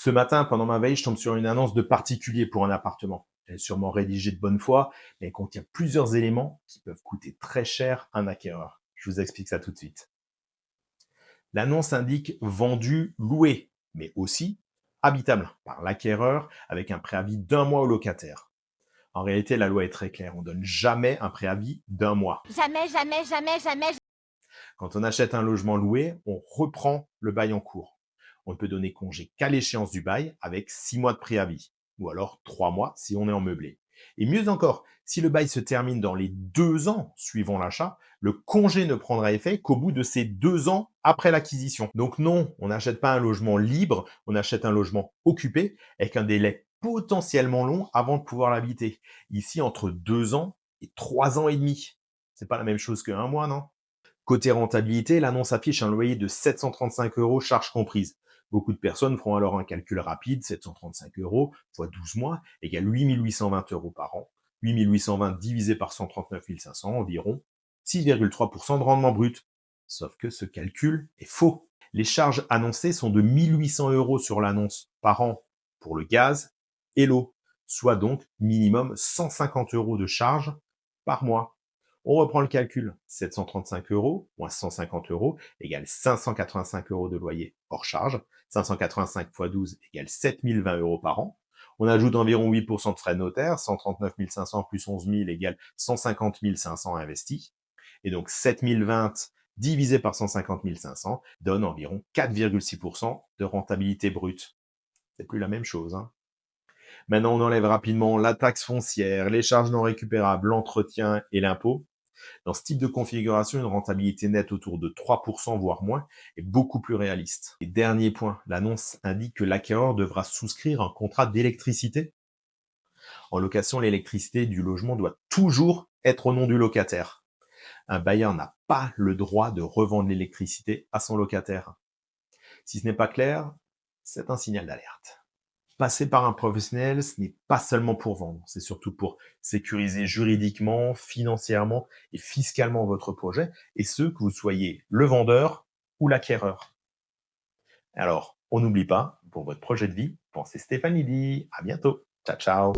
Ce matin, pendant ma veille, je tombe sur une annonce de particulier pour un appartement. Elle est sûrement rédigée de bonne foi, mais elle contient plusieurs éléments qui peuvent coûter très cher à un acquéreur. Je vous explique ça tout de suite. L'annonce indique vendu, loué, mais aussi habitable par l'acquéreur avec un préavis d'un mois au locataire. En réalité, la loi est très claire. On donne jamais un préavis d'un mois. Jamais, jamais, jamais, jamais. Quand on achète un logement loué, on reprend le bail en cours. On ne peut donner congé qu'à l'échéance du bail avec 6 mois de préavis, ou alors 3 mois si on est en meublé. Et mieux encore, si le bail se termine dans les 2 ans suivant l'achat, le congé ne prendra effet qu'au bout de ces 2 ans après l'acquisition. Donc non, on n'achète pas un logement libre, on achète un logement occupé avec un délai potentiellement long avant de pouvoir l'habiter. Ici, entre 2 ans et 3 ans et demi. C'est pas la même chose qu'un mois, non? Côté rentabilité, l'annonce affiche un loyer de 735 euros, charges comprises. Beaucoup de personnes feront alors un calcul rapide, 735 euros fois 12 mois égale 8 820 euros par an. 8 820 divisé par 139 500, environ 6,3% de rendement brut. Sauf que ce calcul est faux. Les charges annoncées sont de 1 800 euros sur l'annonce par an pour le gaz et l'eau, soit donc minimum 150 euros de charges par mois. On reprend le calcul. 735 euros moins 150 euros égale 585 euros de loyer hors charge. 585 fois 12 égale 7020 euros par an. On ajoute environ 8% de frais de notaire. 139 500 plus 11 000 égale 150 500 investis. Et donc 7020 divisé par 150 500 donne environ 4,6% de rentabilité brute. C'est plus la même chose, hein. Maintenant, on enlève rapidement la taxe foncière, les charges non récupérables, l'entretien et l'impôt. Dans ce type de configuration, une rentabilité nette autour de 3%, voire moins, est beaucoup plus réaliste. Et dernier point, l'annonce indique que l'acquéreur devra souscrire un contrat d'électricité. En location, l'électricité du logement doit toujours être au nom du locataire. Un bailleur n'a pas le droit de revendre l'électricité à son locataire. Si ce n'est pas clair, c'est un signal d'alerte. Passer par un professionnel, ce n'est pas seulement pour vendre, c'est surtout pour sécuriser juridiquement, financièrement et fiscalement votre projet, et ce, que vous soyez le vendeur ou l'acquéreur. Alors, on n'oublie pas, pour votre projet de vie, pensez Stéphanie dit. À bientôt. Ciao, ciao.